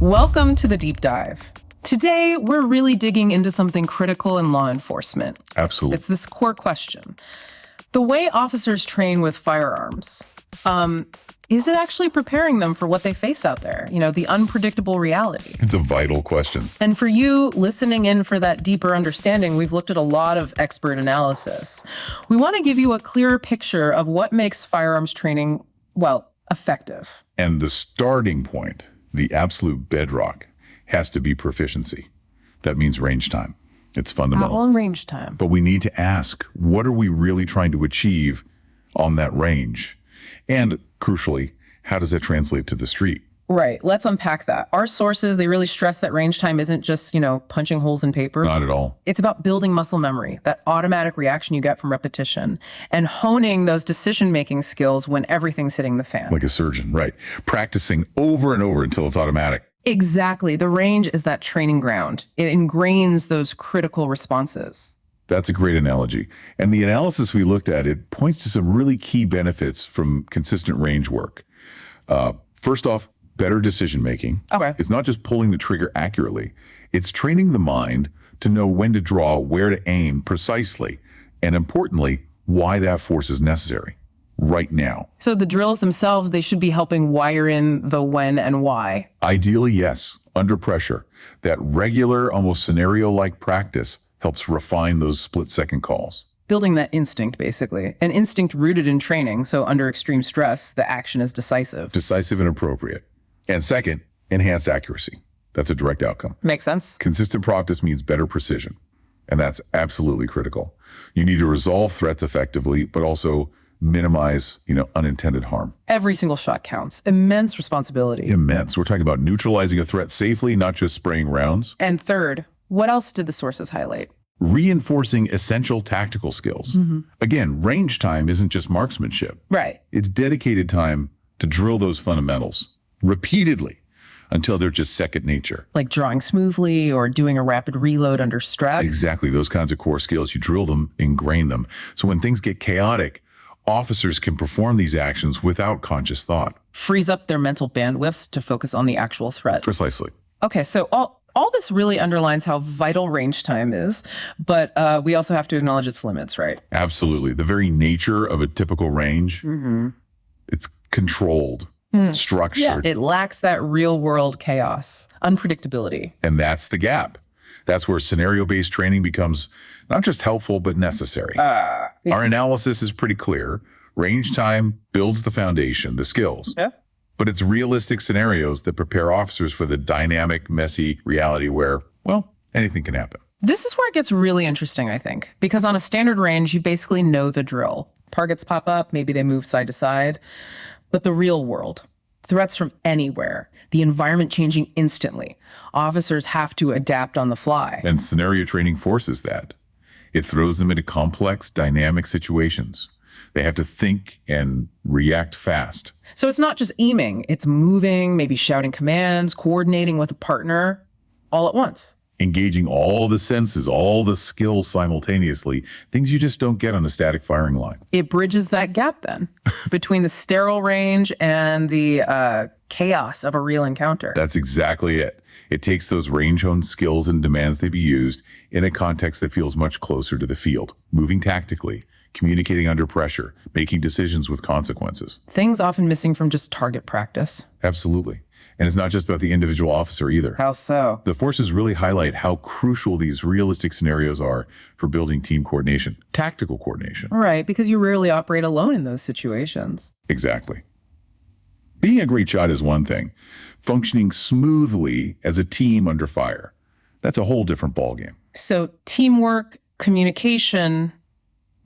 Welcome to the Deep Dive. Today, we're really digging into something critical in law enforcement. Absolutely. It's this core question. The way officers train with firearms, is it actually preparing them for what they face out there? You know, the unpredictable reality. It's a vital question. And for you listening in for that deeper understanding, we've looked at a lot of expert analysis. We want to give you a clearer picture of what makes firearms training, well, effective. And the starting point, the absolute bedrock, has to be proficiency. That means range time. It's fundamental. How long range time? But we need to ask, what are we really trying to achieve on that range? And crucially, how does that translate to the street? Right. Let's unpack that. Our sources, they really stress that range time isn't just, punching holes in paper. Not at all. It's about building muscle memory, that automatic reaction you get from repetition, and honing those decision-making skills when everything's hitting the fan. Like a surgeon, right. Practicing over and over until it's automatic. Exactly. The range is that training ground. It ingrains those critical responses. That's a great analogy. And the analysis we looked at, it points to some really key benefits from consistent range work. First off, better decision-making. Okay. It's not just pulling the trigger accurately. It's training the mind to know when to draw, where to aim precisely, and importantly, why that force is necessary right now. So the drills themselves, they should be helping wire in the when and why. Ideally, yes, under pressure. That regular, almost scenario-like practice helps refine those split-second calls. Building that instinct, basically. An instinct rooted in training, so under extreme stress, the action is decisive. Decisive and appropriate. And second, enhanced accuracy. That's a direct outcome. Makes sense. Consistent practice means better precision, and that's absolutely critical. You need to resolve threats effectively, but also minimize, unintended harm. Every single shot counts. Immense responsibility. Immense. We're talking about neutralizing a threat safely, not just spraying rounds. And third, what else did the sources highlight? Reinforcing essential tactical skills. Again, range time isn't just marksmanship. Right. It's dedicated time to drill those fundamentals repeatedly until they're just second nature. Like drawing smoothly or doing a rapid reload under stress. Exactly. Those kinds of core skills, you drill them, ingrain them. So when things get chaotic, officers can perform these actions without conscious thought. Frees up their mental bandwidth to focus on the actual threat. Precisely. Okay, so all this really underlines how vital range time is, but we also have to acknowledge its limits, right? Absolutely. The very nature of a typical range, it's controlled, structured. Yeah, it lacks that real-world chaos, unpredictability. And that's the gap. That's where scenario-based training becomes not just helpful, but necessary. Yeah. Our analysis is pretty clear. Range time builds the foundation, the skills. Yeah. But it's realistic scenarios that prepare officers for the dynamic, messy reality where, well, anything can happen. This is where it gets really interesting, I think, because on a standard range, you basically know the drill. Targets pop up, maybe they move side to side. But the real world, threats from anywhere, the environment changing instantly. Officers have to adapt on the fly. And scenario training forces that. It throws them into complex, dynamic situations. They have to think and react fast. So it's not just aiming, it's moving, maybe shouting commands, coordinating with a partner, all at once. Engaging all the senses, all the skills simultaneously, things you just don't get on a static firing line. It bridges that gap then between the sterile range and the chaos of a real encounter. That's exactly it. It takes those range-honed skills and demands they be used in a context that feels much closer to the field, moving tactically, communicating under pressure, making decisions with consequences. Things often missing from just target practice. Absolutely. And it's not just about the individual officer either. How so? The forces really highlight how crucial these realistic scenarios are for building team coordination, tactical coordination. Right, because you rarely operate alone in those situations. Exactly. Being a great shot is one thing. Functioning smoothly as a team under fire, that's a whole different ballgame. So teamwork, communication,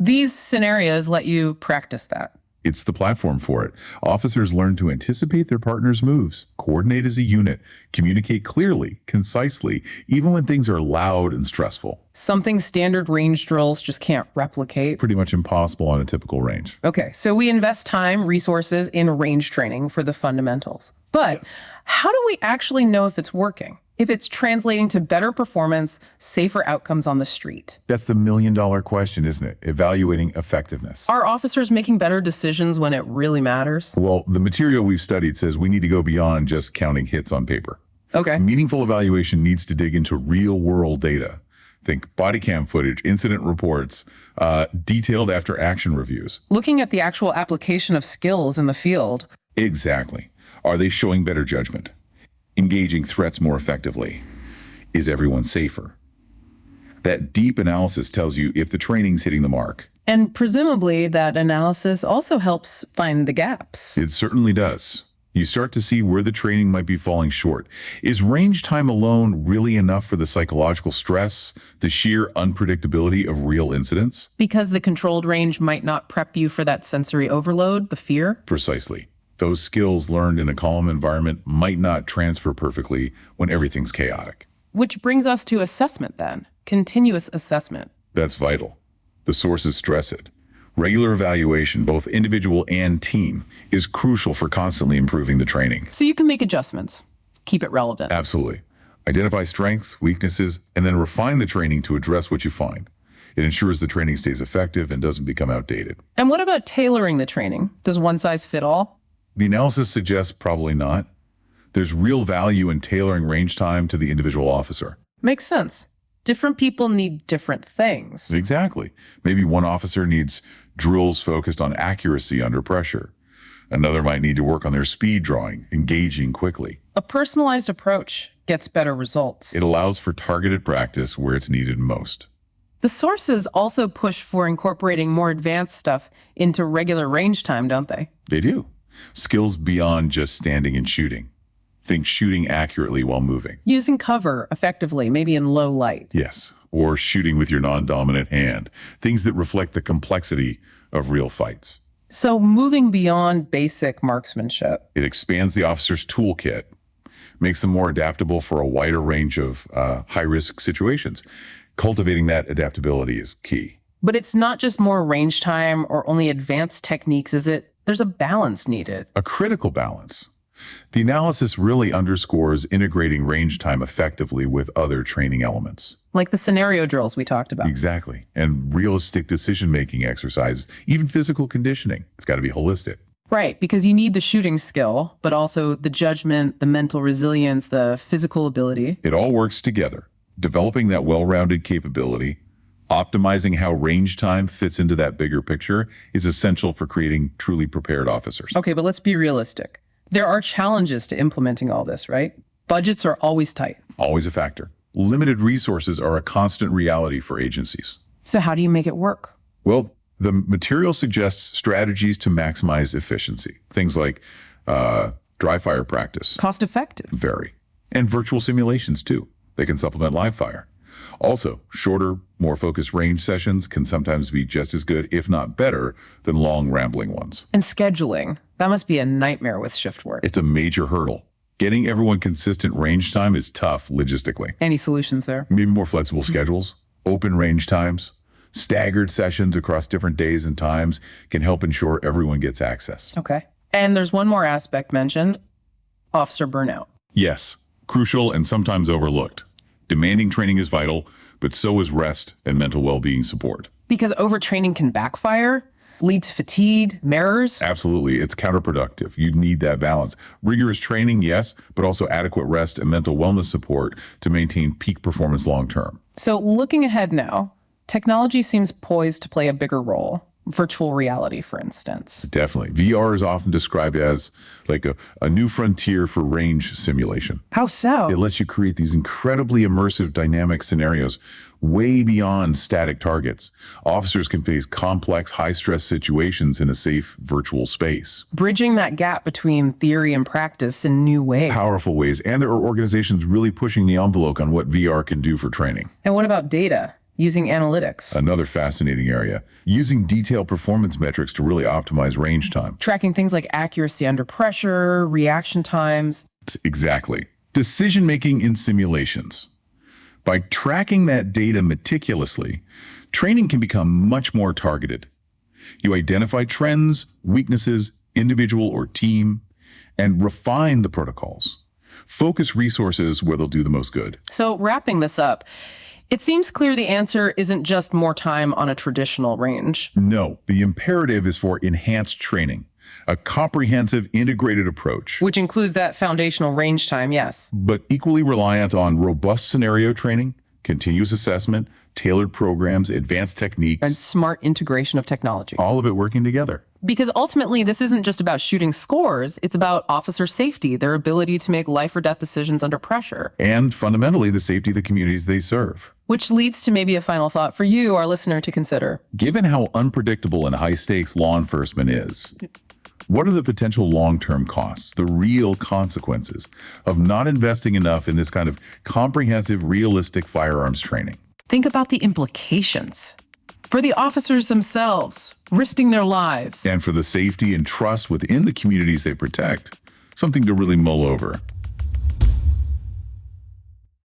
these scenarios let you practice that. It's the platform for it. Officers learn to anticipate their partner's moves, coordinate as a unit, communicate clearly, concisely, even when things are loud and stressful. Something standard range drills just can't replicate. Pretty much impossible on a typical range. Okay, so we invest time, resources in range training for the fundamentals. But how do we actually know if it's working? If it's translating to better performance, safer outcomes on the street? That's the million-dollar question, isn't it? Evaluating effectiveness. Are officers making better decisions when it really matters? Well, the material we've studied says we need to go beyond just counting hits on paper. Okay. Meaningful evaluation needs to dig into real-world data. Think body cam footage, incident reports, detailed after-action reviews. Looking at the actual application of skills in the field. Exactly. Are they showing better judgment? Engaging threats more effectively? Is everyone safer? That deep analysis tells you if the training's hitting the mark. And presumably that analysis also helps find the gaps. It certainly does. You start to see where the training might be falling short. Is range time alone really enough for the psychological stress, the sheer unpredictability of real incidents? Because the controlled range might not prep you for that sensory overload, the fear. Precisely. Those skills learned in a calm environment might not transfer perfectly when everything's chaotic. Which brings us to assessment then. Continuous assessment. That's vital. The sources stress it. Regular evaluation, both individual and team, is crucial for constantly improving the training. So you can make adjustments. Keep it relevant. Absolutely. Identify strengths, weaknesses, and then refine the training to address what you find. It ensures the training stays effective and doesn't become outdated. And what about tailoring the training? Does one size fit all? The analysis suggests probably not. There's real value in tailoring range time to the individual officer. Makes sense. Different people need different things. Exactly. Maybe one officer needs drills focused on accuracy under pressure. Another might need to work on their speed drawing, engaging quickly. A personalized approach gets better results. It allows for targeted practice where it's needed most. The sources also push for incorporating more advanced stuff into regular range time, don't they? They do. Skills beyond just standing and shooting. Think shooting accurately while moving. Using cover effectively, maybe in low light. Yes, or shooting with your non-dominant hand. Things that reflect the complexity of real fights. So moving beyond basic marksmanship. It expands the officer's toolkit, makes them more adaptable for a wider range of high-risk situations. Cultivating that adaptability is key. But it's not just more range time or only advanced techniques, is it? There's a balance needed. A critical balance. The analysis really underscores integrating range time effectively with other training elements. Like the scenario drills we talked about. Exactly. And realistic decision-making exercises, even physical conditioning. It's got to be holistic. Right, because you need the shooting skill, but also the judgment, the mental resilience, the physical ability. It all works together. Developing that well-rounded capability, optimizing how range time fits into that bigger picture is essential for creating truly prepared officers. Okay, but let's be realistic. There are challenges to implementing all this, right? Budgets are always tight. Always a factor. Limited resources are a constant reality for agencies. So how do you make it work? Well, the material suggests strategies to maximize efficiency. Things like dry fire practice. Cost effective. Very. And virtual simulations, too. They can supplement live fire. Also, shorter, more focused range sessions can sometimes be just as good, if not better, than long, rambling ones. And scheduling. That must be a nightmare with shift work. It's a major hurdle. Getting everyone consistent range time is tough logistically. Any solutions there? Maybe more flexible schedules, open range times, staggered sessions across different days and times can help ensure everyone gets access. Okay. And there's one more aspect mentioned, officer burnout. Yes, crucial and sometimes overlooked. Demanding training is vital, but so is rest and mental well-being support. Because overtraining can backfire, lead to fatigue, mirrors. Absolutely, it's counterproductive. You need that balance. Rigorous training, yes, but also adequate rest and mental wellness support to maintain peak performance long-term. So looking ahead now, technology seems poised to play a bigger role. Virtual reality, for instance. Definitely. VR is often described as like a new frontier for range simulation. How so? It lets you create these incredibly immersive dynamic scenarios way beyond static targets. Officers can face complex, high-stress situations in a safe virtual space. Bridging that gap between theory and practice in new ways. Powerful ways. And there are organizations really pushing the envelope on what VR can do for training. And what about data? Using analytics. Another fascinating area. Using detailed performance metrics to really optimize range time. Tracking things like accuracy under pressure, reaction times. Exactly. Decision-making in simulations. By tracking that data meticulously, training can become much more targeted. You identify trends, weaknesses, individual or team, and refine the protocols. Focus resources where they'll do the most good. So wrapping this up, it seems clear the answer isn't just more time on a traditional range. No, the imperative is for enhanced training, A comprehensive, integrated approach, Which includes that foundational range time, yes. but equally reliant on robust scenario training, continuous assessment, tailored programs, advanced techniques, And smart integration of technology. all of it working together. Because ultimately, this isn't just about shooting scores, it's about officer safety, their ability to make life or death decisions under pressure. And fundamentally, the safety of the communities they serve. Which leads to maybe a final thought for you, our listener, to consider. Given how unpredictable and high-stakes law enforcement is, what are the potential long-term costs, the real consequences of not investing enough in this kind of comprehensive, realistic firearms training? Think about the implications. For the officers themselves, risking their lives. And for the safety and trust within the communities they protect, something to really mull over.